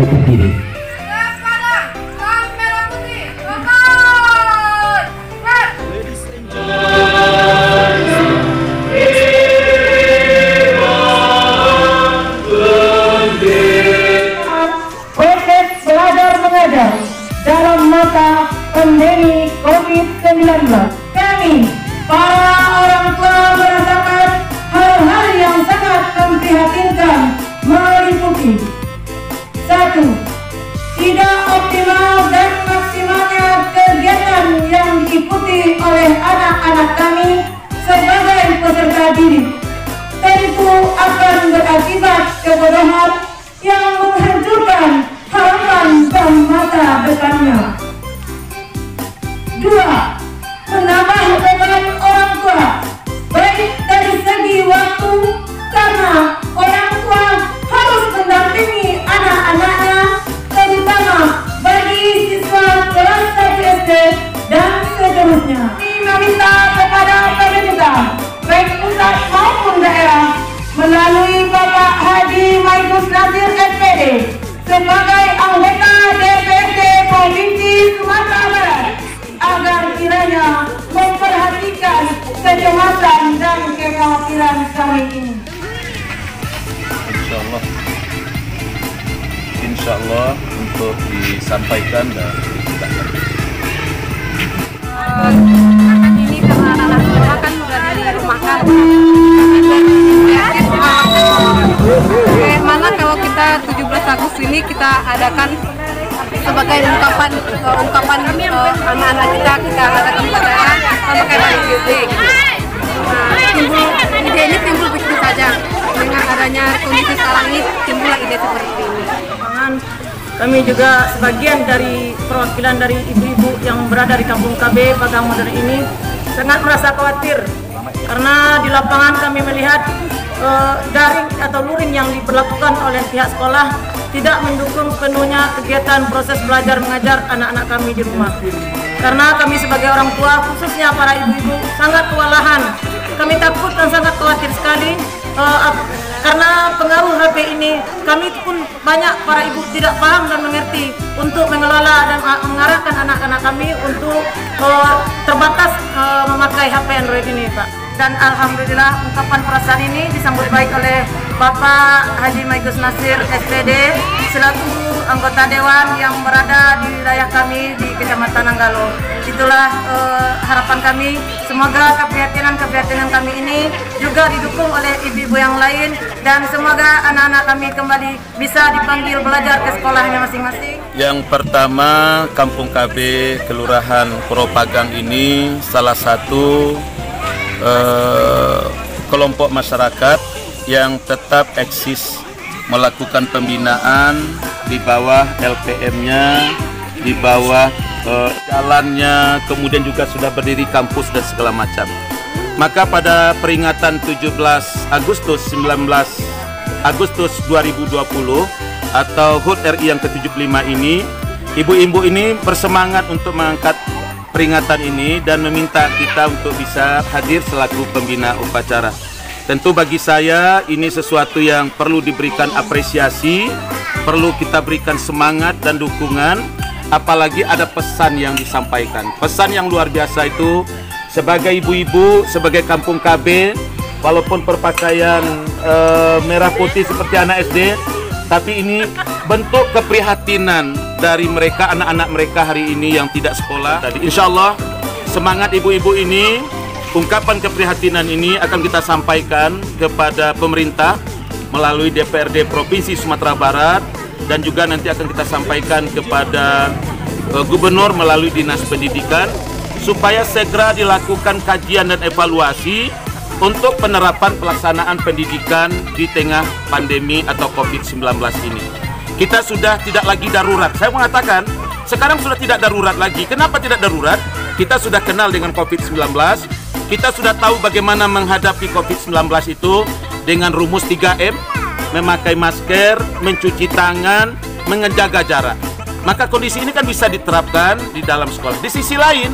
ke kiri. Proses belajar mengajar dalam masa pandemi COVID-19. Kami, para orang tua, merasakan hal-hal yang sangat memprihatinkan meliputi: 1. Tidak optimal dan maksimalnya kegiatan yang diikuti oleh anak-anak kami sebagai peserta didik. Tentu akan berakibat kebodohan yang menghancurkan harapan dan masa depannya. 2. Menambah beban orang tua, baik dari segi waktu, karena orang tua harus mendampingi anak-anaknya, terutama bagi siswa kelas 1 SD dan seterusnya. Kami meminta kepada pemerintah, baik pusat maupun daerah, melalui Bapak Haji Maigus Nasir SPD sebagai anggota DPRD Provinsi Sumatera Barat, agar kiranya memperhatikan kecemasan dan kekhawatiran kami ini. Insya Allah untuk disampaikan dan ditetapkan. Ini karena anak-anak sekolah kan sudah dirumahkan. Bagaimana kalau kita 17 Agustus ini kita adakan sebagai ungkapan anak-anak kita adakan upacara sama kayak dari musik. Ide ini timbul begitu saja. Dengan adanya kondisi sekarang ini timbul ide seperti ini. Kami juga sebagian dari perwakilan dari ibu-ibu yang berada di Kampung KB Bagang Modern ini sangat merasa khawatir karena di lapangan kami melihat daring atau luring yang diberlakukan oleh pihak sekolah tidak mendukung penuhnya kegiatan proses belajar mengajar anak-anak kami di rumah. Karena kami sebagai orang tua, khususnya para ibu-ibu, sangat kewalahan. Kami takut dan sangat khawatir sekali karena pengaruh HP ini. Kami pun banyak para ibu tidak paham dan mengerti untuk mengelola dan mengarahkan anak-anak kami untuk terbatas memakai HP Android ini, Pak. Dan alhamdulillah ungkapan perasaan ini disambut baik oleh Bapak Haji Maigus Nasir SPD selaku anggota dewan yang berada di wilayah kami di Kecamatan Nanggalo. Itulah harapan kami, semoga keprihatinan kami ini juga didukung oleh ibu-ibu yang lain dan semoga anak-anak kami kembali bisa dipanggil belajar ke sekolahnya masing-masing. Yang pertama, Kampung KB Kelurahan Purwopagang ini salah satu kelompok masyarakat yang tetap eksis melakukan pembinaan di bawah LPM-nya, di bawah jalannya, kemudian juga sudah berdiri kampus dan segala macam. Maka pada peringatan 17 Agustus 2020 atau HUT RI yang ke-75 ini, ibu-ibu ini bersemangat untuk mengangkat peringatan ini dan meminta kita untuk bisa hadir selaku pembina upacara. Tentu bagi saya ini sesuatu yang perlu diberikan apresiasi, perlu kita berikan semangat dan dukungan, apalagi ada pesan yang disampaikan. Pesan yang luar biasa itu sebagai ibu-ibu, sebagai Kampung KB, walaupun berpakaian merah putih seperti anak SD, tapi ini bentuk keprihatinan dari mereka, anak-anak mereka hari ini yang tidak sekolah. Jadi insya Allah semangat ibu-ibu ini, ungkapan keprihatinan ini akan kita sampaikan kepada pemerintah melalui DPRD Provinsi Sumatera Barat dan juga nanti akan kita sampaikan kepada Gubernur melalui Dinas Pendidikan supaya segera dilakukan kajian dan evaluasi untuk penerapan pelaksanaan pendidikan di tengah pandemi atau COVID-19 ini. Kita sudah tidak lagi darurat. Saya mengatakan sekarang sudah tidak darurat lagi. Kenapa tidak darurat? Kita sudah kenal dengan COVID-19. Kita sudah tahu bagaimana menghadapi COVID-19 itu dengan rumus 3M, memakai masker, mencuci tangan, menjaga jarak. Maka kondisi ini kan bisa diterapkan di dalam sekolah. Di sisi lain,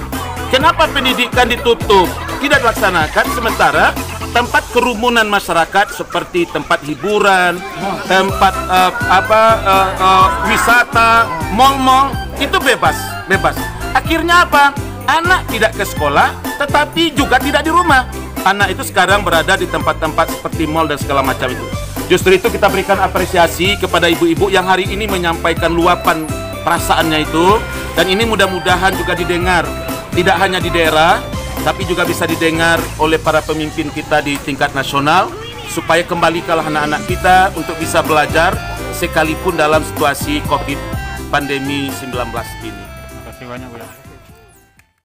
kenapa pendidikan ditutup, tidak dilaksanakan, sementara tempat kerumunan masyarakat seperti tempat hiburan, tempat wisata, mal-mal itu bebas. Akhirnya apa? Anak tidak ke sekolah, tetapi juga tidak di rumah. Anak itu sekarang berada di tempat-tempat seperti mal dan segala macam itu. Justru itu kita berikan apresiasi kepada ibu-ibu yang hari ini menyampaikan luapan perasaannya itu, dan ini mudah-mudahan juga didengar tidak hanya di daerah, tapi juga bisa didengar oleh para pemimpin kita di tingkat nasional, supaya kembalikanlah anak-anak kita untuk bisa belajar sekalipun dalam situasi COVID pandemi 19 ini. Terima kasih banyak, Bu.